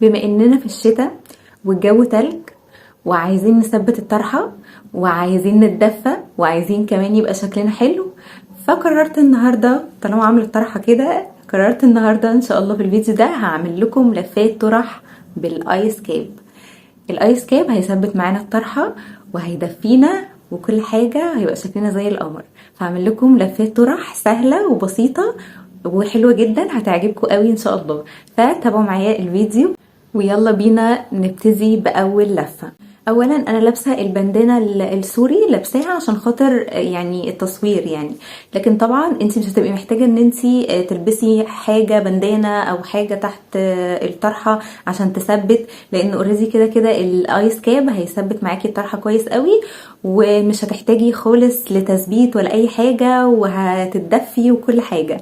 بما اننا في الشتاء والجو تلج وعايزين نثبت الطرحة وعايزين نتدفى وعايزين كمان يبقى شكلنا حلو، فقررت النهاردة طالما عاملة الطرحة كده، قررت النهاردة ان شاء الله في الفيديو ده هعمل لكم لفات طرح بالايس كاب. الايس كاب هيثبت معانا الطرحة وهيدفينا وكل حاجة، هيبقى شكلنا زي القمر. فهعمل لكم لفات طرح سهلة وبسيطة وحلوة جدا، هتعجبكم قوي ان شاء الله. فتابعوا معايا الفيديو ويلا بينا نبتدي باول لفة. اولا انا لابسه البندانه السوري، لابساها عشان خاطر يعني التصوير يعني، لكن طبعا انت مش هتبقي محتاجه ان انت تلبسي حاجه بندانه او حاجه تحت الطرحه عشان تثبت، لان اوريدي كده كده الايس كاب هيثبت معاكي الطرحه كويس قوي ومش هتحتاجي خالص لتثبيت ولا اي حاجه وهتتدفي وكل حاجه.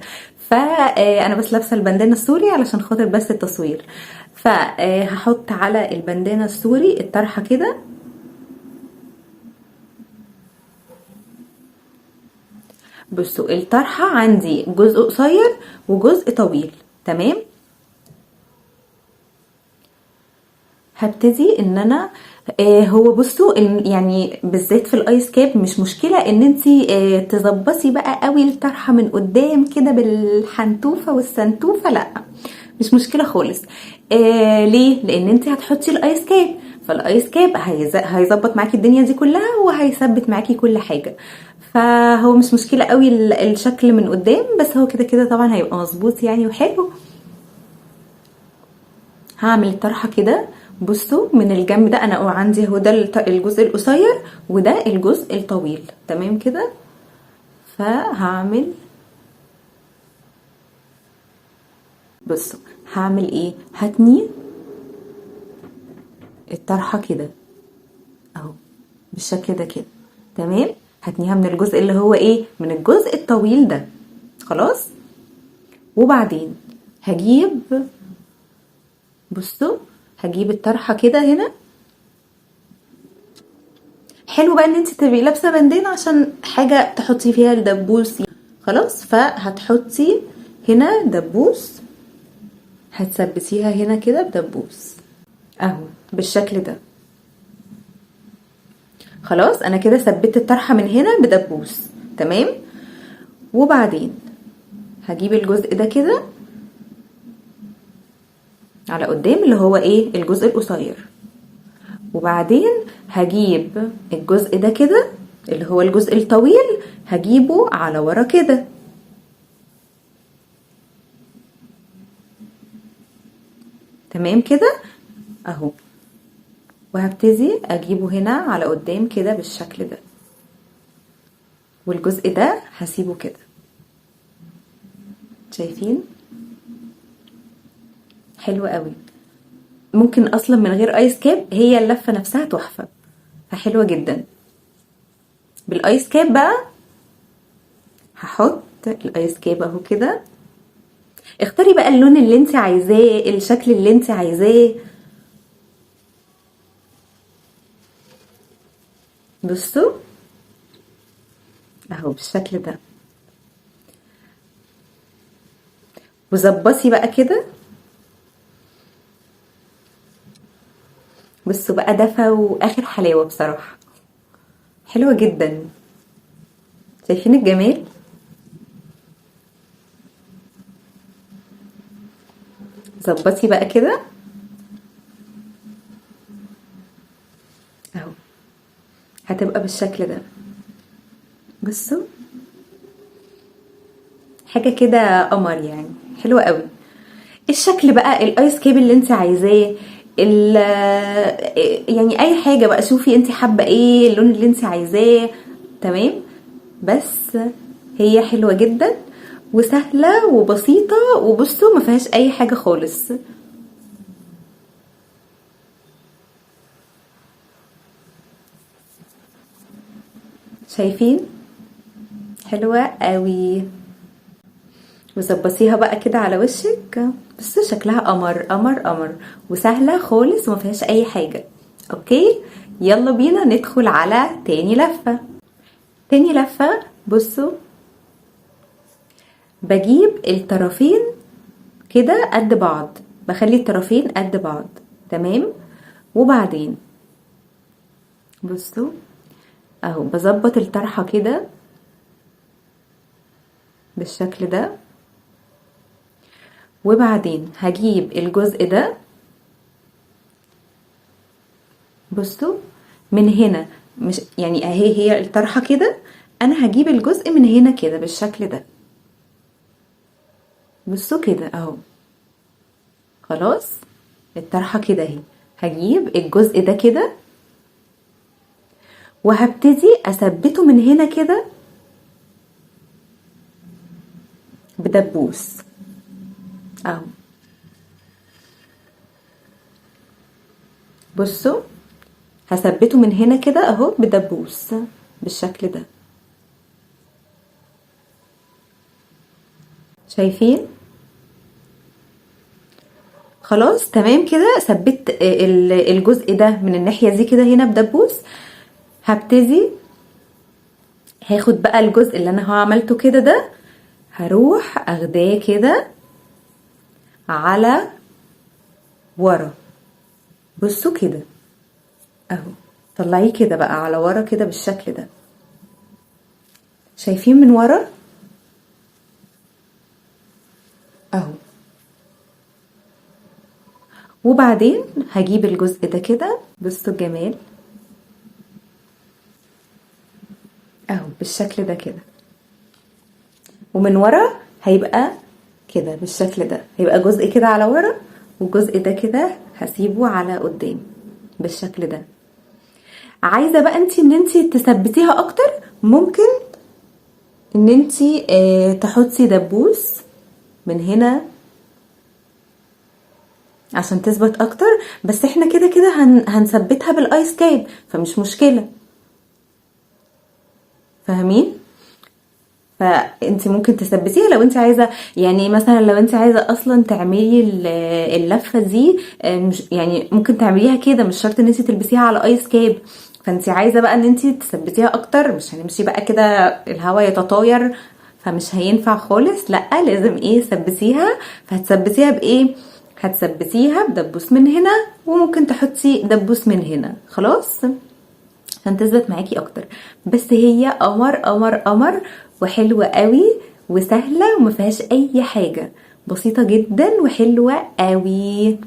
فانا بس لابسه البندانه السوري علشان خاطر بس التصوير. فهحط على البندانه السوري الطرحه كده، بصوا الطرحه عندي جزء قصير وجزء طويل. تمام، هبتدي ان انا هو بصوا يعني بالذات في الايس كاب مش مشكله ان انتي تظبطي بقى قوي الطرحه من قدام كده بالحنتوفه والسنتوفه، لا مش مشكله خالص. ليه؟ لان انتي هتحطي الايس كاب، فالايس كاب هيظبط معاكي الدنيا دي كلها وهيثبت معاكي كل حاجه، فهو مش مشكله قوي الشكل من قدام، بس هو كده كده طبعا هيبقى مظبوط يعني وحلو. هعمل الطرحه كده، بصوا من الجنب ده انا عندي هو ده الجزء القصير وده الجزء الطويل. تمام كده، فهعمل بصوا هعمل ايه، هتني الطرحه كده اهو بالشكل ده كده. تمام، هتنيها من الجزء اللي هو ايه، من الجزء الطويل ده خلاص. وبعدين هجيب، بصوا هجيب الطرحه كده هنا. حلو بقى ان انت تبقي لابسه بندانه عشان حاجه تحطي فيها الدبوس خلاص، فهتحطي هنا دبوس، هتثبتيها هنا كده بدبوس اهو بالشكل ده. خلاص انا كده ثبت الطرحه من هنا بدبوس. تمام، وبعدين هجيب الجزء ده كده على قدام اللي هو ايه الجزء القصير، وبعدين هجيب الجزء ده كده اللي هو الجزء الطويل هجيبه على ورا كده. تمام كده اهو، وهبتدي اجيبه هنا على قدام كده بالشكل ده، والجزء ده هسيبه كده. شايفين؟ حلو قوي، ممكن اصلا من غير ايس كاب هي اللفه نفسها تحفه، فحلوه جدا. بالايس كاب بقى هحط الايس كاب اهو كده. اختاري بقى اللون اللي انت عايزاه، الشكل اللي انت عايزاه. بصوا اهو بالشكل ده، وظبطي بقى كده. بصوا بقى دفى واخر حلاوه بصراحه، حلوه جدا. شايفين الجمال؟ ظبطي بقى كده اهو، هتبقى بالشكل ده. بصوا حاجه كده قمر يعني، حلوه قوي. الشكل بقى الايس كاب اللي انت عايزاه، يعني اي حاجه بقى، شوفي انت حابه ايه اللون اللي انت عايزاه. تمام، بس هي حلوه جدا وسهله وبسيطه، وبصوا ما فيهاش اي حاجه خالص. شايفين؟ حلوه قوي. وظبطيها بقى كده على وشك، بس شكلها قمر قمر قمر وسهله خالص وما فيهاش اي حاجه. اوكي، يلا بينا ندخل على تاني لفه. تاني لفه بصوا بجيب الطرفين كده قد بعض. بخلي الطرفين قد بعض. تمام. وبعدين بصوا اهو بظبط الطرحة كده بالشكل ده، وبعدين هجيب الجزء ده بصوا من هنا، مش يعني اهي هي الطرحة كده، انا هجيب الجزء من هنا كده بالشكل ده. بصوا كده اهو، خلاص الطرحة كده اهي. هجيب الجزء ده كده وهبتدي اثبته من هنا كده بدبوس اهو. بصوا هثبته من هنا كده اهو بدبوس بالشكل ده. شايفين؟ خلاص تمام كده. ثبت الجزء ده من الناحية دي كده هنا بدبوس. هبتدي هاخد بقى الجزء اللي انا عملته كده ده، هروح اخداه كده على ورا. بصوا كده اهو، طلعيه كده بقى على ورا كده بالشكل ده. شايفين من ورا اهو. وبعدين هجيب الجزء ده كده، بصوا الجمال اهو بالشكل ده كده، ومن ورا هيبقى كده بالشكل ده، هيبقى جزء كده على ورا والجزء ده كده هسيبه على قدام بالشكل ده. عايزه بقى انتي ان انتي تثبتيها اكتر، ممكن ان انتي تحطي دبوس من هنا عشان تثبت اكتر، بس احنا كده كده هنثبتها بالايس كاب فمش مشكله. فاهمين؟ فانت ممكن تثبتيها لو انت عايزه، يعني مثلا لو انت عايزه اصلا تعملي اللفه دي، مش يعني ممكن تعمليها كده، مش شرط ان انت تلبسيها على ايس كاب. فانت عايزه بقى ان انت تثبتيها اكتر، مش هنمشي بقى كده الهواء يتطاير فمش هينفع خالص، لا لازم ايه ثبتيها. فهتثبتيها بايه؟ هتثبتيها بدبوس من هنا، وممكن تحطي دبوس من هنا خلاص عشان تثبت معاكي اكتر. بس هي قمر قمر قمر وحلوه قوي وسهله وما فيهاش اي حاجه، بسيطه جدا وحلوه قوي.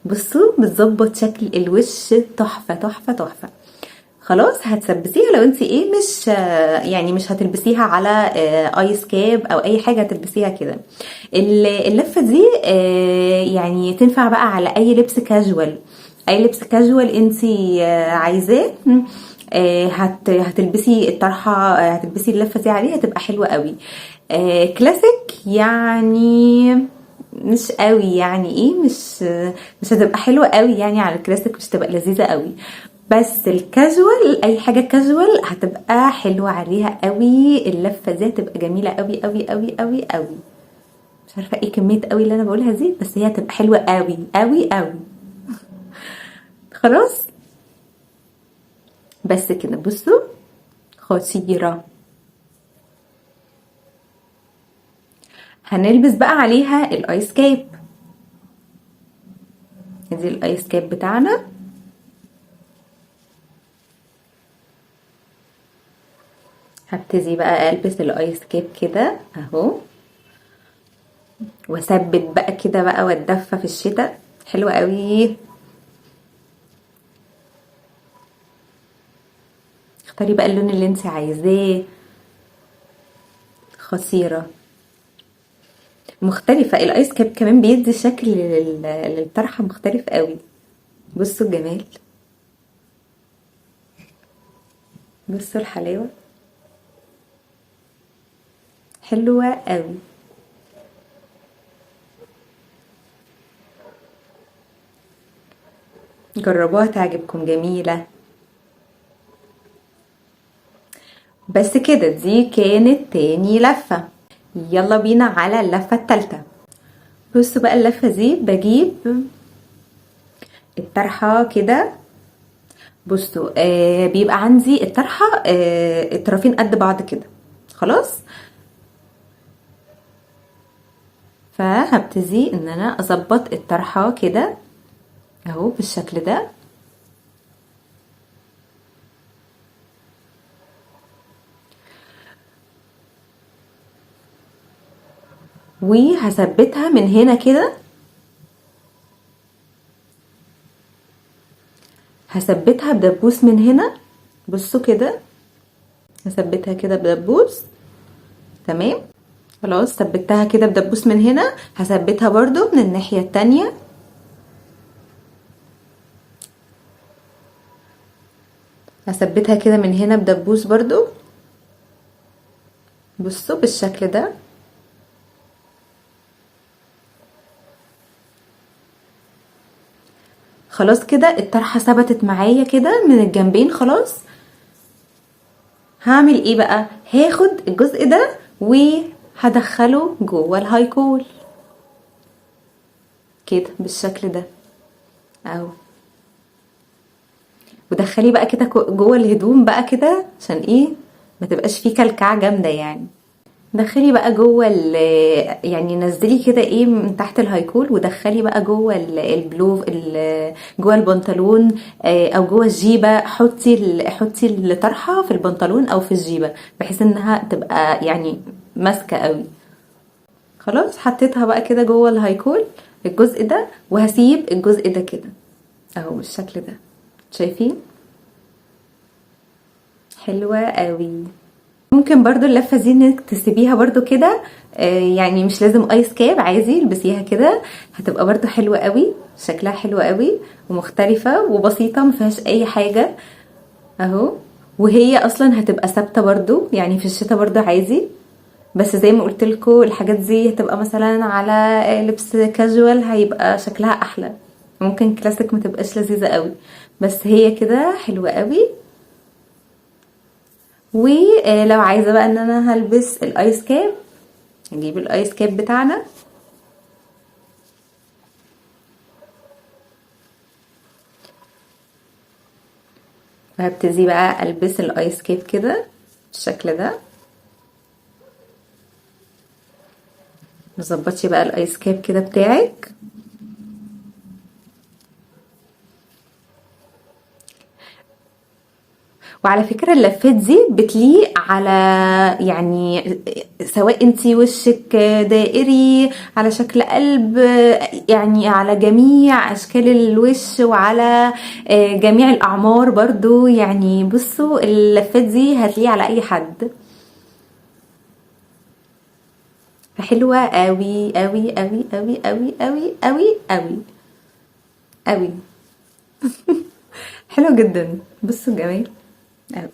بصوا بتظبط شكل الوش تحفه تحفه تحفه. خلاص هتثبتيها لو انت ايه مش يعني مش هتلبسيها على ايس كاب او اي حاجه، هتلبسيها كده. اللفه دي يعني تنفع بقى على اي لبس كاجوال، اي لبس كاجوال انت عايزاه. هتلبسي الطرحه، هتلبسي اللفه دي عليه هتبقى حلوه قوي. كلاسيك يعني مش قوي، يعني ايه مش هتبقى حلوه قوي يعني على الكلاسيك، مش هتبقى لذيذه قوي. بس الكاجوال اي حاجه كاجوال هتبقى حلوه عليها قوي. اللفه دي هتبقى جميله قوي قوي قوي قوي قوي. مش عارفه ايه كميه قوي اللي انا بقولها دي، بس هي هتبقى حلوه قوي قوي قوي. خلاص بس كده. بصوا خطيره. هنلبس بقى عليها الايس كاب. دي الايس كاب بتاعنا. هبتدي بقى البس الايس كاب كده اهو، واثبت بقى كده بقى واتدفى في الشتاء. حلوه قوي. اختاري بقى اللون اللي انت عايزاه. خطيره مختلفه. الايس كاب كمان بيدي شكل للطرحه مختلف قوي. بصوا الجمال، بصوا الحلاوه، حلوه قوي. جربوها تعجبكم، جميله. بس كده دي كانت تاني لفه. يلا بينا على اللفه التالتة. بصوا بقى اللفه دي بجيب الطرحه كده. بصوا بيبقى عندي الطرحه الطرفين قد بعض كده. خلاص فهبتدي ان انا اظبط الطرحه كده اهو بالشكل ده. وهثبتها من هنا كده، هثبتها بدبوس من هنا. بصوا كده هثبتها كده بدبوس. تمام خلاص ثبتها كده بدبوس من هنا. هثبتها برضو من الناحية التانية. هثبتها كده من هنا بدبوس برضو. بصوا بالشكل ده. خلاص كده الطرحة ثبتت معايا كده من الجنبين. خلاص هعمل ايه بقى؟ هاخد الجزء ده وهدخله جوه الهايكول كده بالشكل ده اهو. ودخلي بقى كده جوه الهدوم بقى كده عشان ايه ما تبقاش فيه كلكعه جامده يعني. دخلي بقى جوه يعني نزلي كده ايه من تحت الهايكول ودخلي بقى جوه البلوف جوه البنطلون او جوه الجيبه. حطي الطرحه في البنطلون او في الجيبه بحيث انها تبقى يعني ماسكه قوي. خلاص حطيتها بقى كده جوه الهايكول الجزء ده، وهسيب الجزء ده كده اهو بالشكل ده. شايفين؟ حلوه قوي. ممكن برضو اللفه دي انك تسيبيها برضو كده يعني مش لازم ايس كاب، عادي البسيها كده هتبقى برضو حلوه قوي. شكلها حلو قوي ومختلفه وبسيطه مفيهاش اي حاجه اهو. وهي اصلا هتبقى ثابته برضو يعني في الشتاء برضو عادي. بس زي ما قلت لكم الحاجات دي هتبقى مثلا على لبس كاجوال هيبقى شكلها احلى. ممكن كلاسيك ما تبقاش لذيذه قوي، بس هي كده حلوه قوي. ولو عايزه بقى ان انا هلبس الايس كاب هنجيب الايس كاب بتاعنا وهبتدي بقى البس الايس كاب كده بالشكل ده. نظبطي بقى الايس كاب كده بتاعك. وعلى فكرة اللفات دي بتليق على يعني سواء انتي وشك دائري على شكل قلب يعني على جميع اشكال الوش وعلى جميع الاعمار برضو يعني. بصوا اللفات دي هتليق على اي حد. حلوة قوي قوي قوي قوي قوي قوي قوي قوي قوي. حلو جدا. بصوا الجمال قوي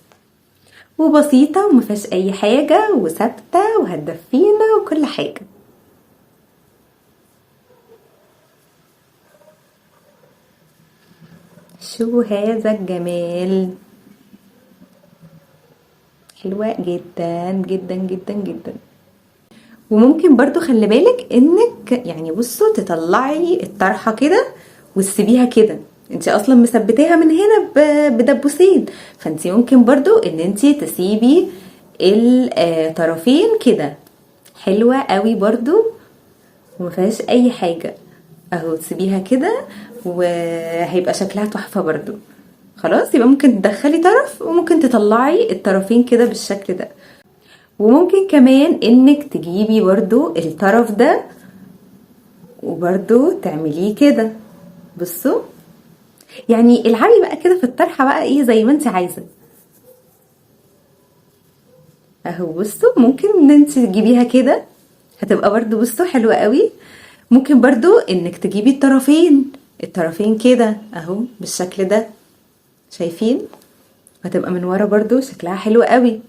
وبسيطة ومفيهاش اي حاجة وثابتة وهتدفينا وكل حاجة. شو هذا الجمال. حلوة جدا جدا جدا جدا. وممكن برضو خلي بالك انك يعني بصوا تطلعي الطرحة كده وتسيبيها كده. انت اصلا مثبتاها من هنا بدبوسين، فانت ممكن برضو ان انت تسيبي الطرفين كده. حلوة قوي برضو ومفيهاش اي حاجة اهو. تسيبيها كده وهيبقى شكلها تحفة برضو. خلاص يبقى ممكن تدخلي طرف وممكن تطلعي الطرفين كده بالشكل ده. وممكن كمان انك تجيبي برضو الطرف ده وبرضو تعمليه كده. بصوا يعني العبي بقى كده في الطرحة بقى ايه زي ما انت عايزة اهو. بصوا ممكن ان انت تجيبيها كده هتبقى برضو بصوا حلوة قوي. ممكن برضو انك تجيبي الطرفين كده اهو بالشكل ده. شايفين؟ هتبقى من ورا برضو شكلها حلو قوي.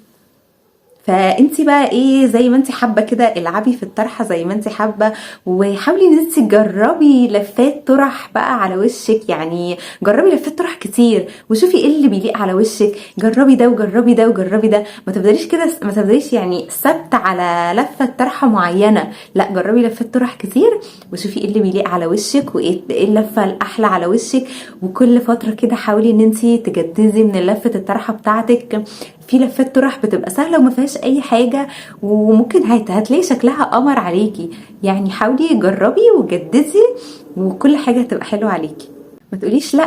فانتي بقى ايه زي ما انتي حابه كده العبي في الطرحه زي ما انتي حابه. وحاولي ان انتي تجربي لفات طرح بقى على وشك، يعني جربي لفات طرح كتير وشوفي ايه اللي بيليق على وشك. جربي ده وجربي ده وجربي ده. ما تفضليش كده ما تفضليش يعني ثابته على لفه طرحه معينه، لا جربي لفات طرح كتير وشوفي ايه اللي بيليق على وشك وايه اللفه الاحلى على وشك. وكل فتره كده حاولي ان انتي تجددي من لفه الطرحه بتاعتك في لفات طرح بتبقى سهله وما فيهاش اي حاجه، وممكن هتلاقي شكلها قمر عليكي. يعني حاولي جربي وجددي وكل حاجه هتبقى حلوه عليكي. ما تقوليش لا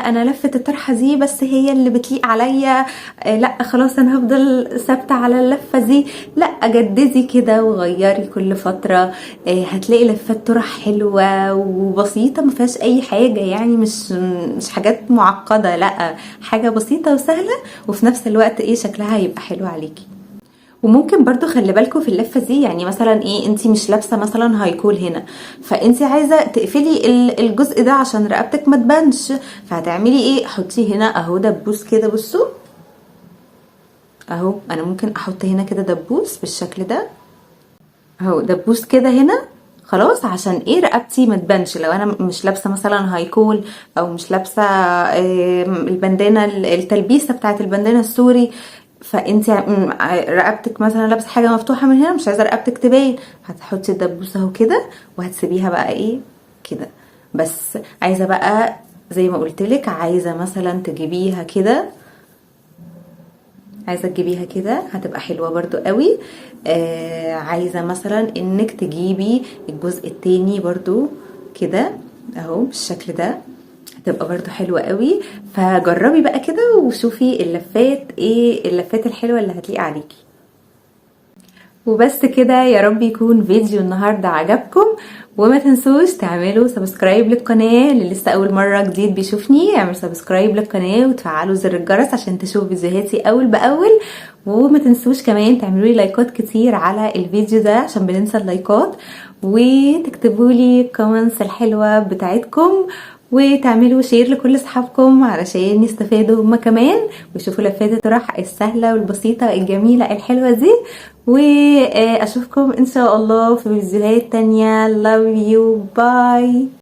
انا لفه الطرحه دي بس هي اللي بتليق عليا، لا خلاص انا هفضل ثابته على اللفه دي. لا، جددي كده وغيري كل فتره. هتلاقي لفات طرح حلوه وبسيطه ما فيهاش اي حاجه، يعني مش حاجات معقده، لا حاجه بسيطه وسهله وفي نفس الوقت شكلها هيبقى حلو عليكي. وممكن برضو خلي بالكم في اللفه دي، يعني مثلا انتي مش لابسه مثلا هايكول هنا، فانتي عايزه تقفلي الجزء ده عشان رقبتك ما تبانش، فهتعملي حطي هنا اهو دبوس كده. بصوا اهو، انا ممكن احط هنا كده دبوس بالشكل ده اهو، دبوس كده هنا خلاص، عشان رقبتي ما تبانش. لو انا مش لابسه مثلا هايكول او مش لابسه البندانه التلبيسه بتاعه البندانه السوري، فانت رقبتك مثلا لابسه حاجه مفتوحه من هنا مش عايزه رقبتك تبين، هتحطي الدبوسه اهو كده وهتسيبيها بقى كده. بس عايزه بقى زي ما قلتلك، عايزه مثلا تجيبيها كده، عايزه تجيبيها كده هتبقى حلوه برضو قوي. عايزه مثلا انك تجيبي الجزء التاني برضو كده اهو بالشكل ده، هتبقى برضو حلوة قوي. فجربي بقى كده وشوفي اللفات اللفات الحلوة اللي هتليق عليكي. وبس كده، يا رب يكون فيديو النهاردة عجبكم، وما تنسوش تعملوا سبسكرايب للقناة. اللي لسه اول مرة جديد بيشوفني اعمل سبسكرايب للقناة وتفعلوا زر الجرس عشان تشوفوا فيديوهاتي اول باول. وما تنسوش كمان تعملوا لي لايكات كتير على الفيديو ده عشان بننسى اللايكات، وتكتبوا لي الكومنتس الحلوة بتاعتكم، وتعملوا شير لكل اصحابكم علشان يستفادوا هما كمان ويشوفوا لفات الطرح السهلة والبسيطة الجميلة الحلوة دي. واشوفكم ان شاء الله في فيديوهات تانية. love you, bye.